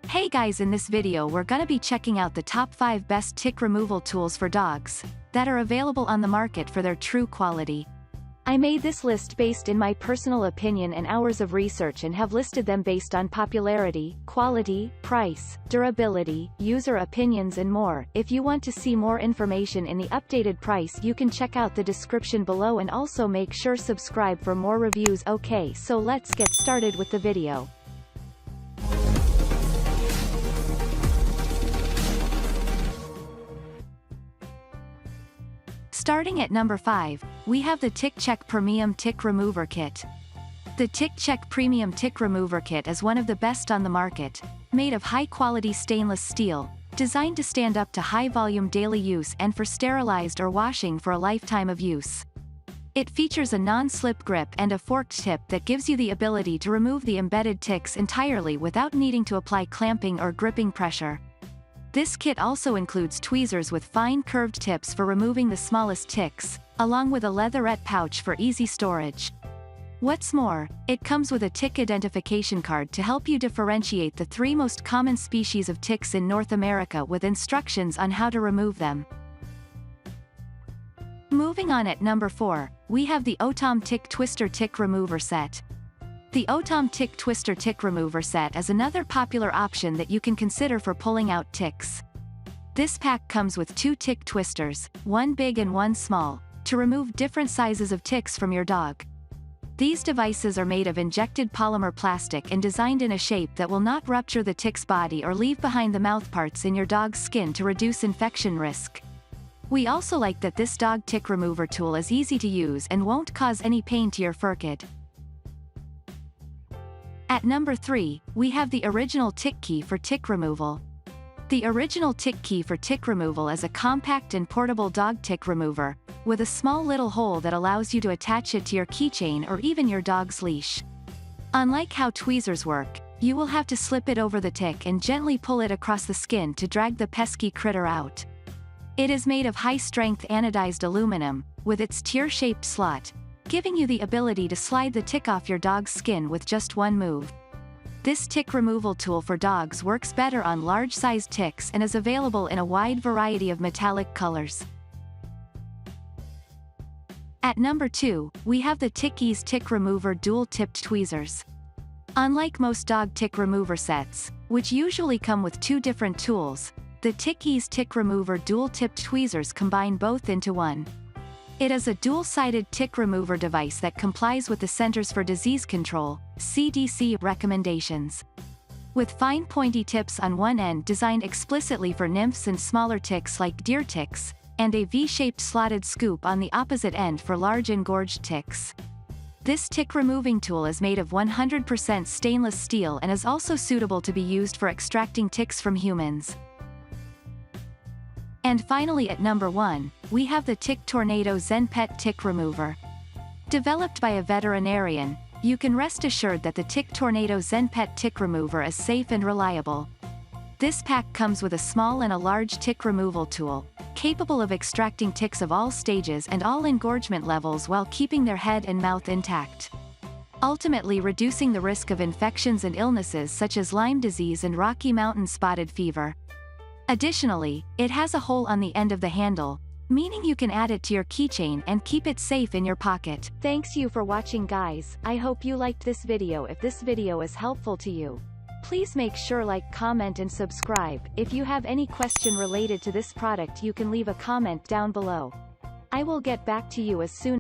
Hey guys, in this video we're gonna be checking out the top 5 best tick removal tools for dogs that are available on the market for their true quality. I made this list based in my personal opinion and hours of research and have listed them based on popularity, quality, price, durability, user opinions and more. If you want to see more information in the updated price, you can check out the description below and also make sure subscribe for more reviews. Okay, so let's get started with the video. Starting at number 5, we have the TickCheck Permium Tick Remover Kit. The TickCheck Premium Tick Remover Kit is one of the best on the market, made of high-quality stainless steel, designed to stand up to high-volume daily use and for sterilized or washing for a lifetime of use. It features a non-slip grip and a forked tip that gives you the ability to remove the embedded ticks entirely without needing to apply clamping or gripping pressure. This kit also includes tweezers with fine curved tips for removing the smallest ticks, along with a leatherette pouch for easy storage. What's more, it comes with a tick identification card to help you differentiate the 3 most common species of ticks in North America with instructions on how to remove them. Moving on at number 4, we have the Otom Tick Twister Tick Remover Set. The Otom Tick Twister Tick Remover Set is another popular option that you can consider for pulling out ticks. This pack comes with 2 tick twisters, one big and one small, to remove different sizes of ticks from your dog. These devices are made of injected polymer plastic and designed in a shape that will not rupture the tick's body or leave behind the mouthparts in your dog's skin to reduce infection risk. We also like that this dog tick remover tool is easy to use and won't cause any pain to your fur kid. At number 3, we have the original Ticky for tick removal. The original Ticky for tick removal is a compact and portable dog tick remover, with a small little hole that allows you to attach it to your keychain or even your dog's leash. Unlike how tweezers work, you will have to slip it over the tick and gently pull it across the skin to drag the pesky critter out. It is made of high-strength anodized aluminum, with its tear-shaped slot, giving you the ability to slide the tick off your dog's skin with just one move. This tick removal tool for dogs works better on large-sized ticks and is available in a wide variety of metallic colors. At number 2, we have the Ticky's Tick Remover Dual-Tipped Tweezers. Unlike most dog tick remover sets, which usually come with 2 different tools, the Ticky's Tick Remover Dual-Tipped Tweezers combine both into one. It is a dual-sided tick remover device that complies with the Centers for Disease Control (CDC) recommendations. With fine pointy tips on one end designed explicitly for nymphs and smaller ticks like deer ticks, and a V-shaped slotted scoop on the opposite end for large engorged ticks. This tick removing tool is made of 100% stainless steel and is also suitable to be used for extracting ticks from humans. And finally at number 1, we have the Tick Tornado ZenPet Tick Remover. Developed by a veterinarian, you can rest assured that the Tick Tornado ZenPet Tick Remover is safe and reliable. This pack comes with a small and a large tick removal tool, capable of extracting ticks of all stages and all engorgement levels while keeping their head and mouth intact, ultimately reducing the risk of infections and illnesses such as Lyme disease and Rocky Mountain spotted fever. Additionally, it has a hole on the end of the handle, meaning you can add it to your keychain and keep it safe in your pocket. Thanks you for watching guys. I hope you liked this video. If this video is helpful to you, please make sure like, comment and subscribe. If you have any question related to this product you can leave a comment down below. I will get back to you as soon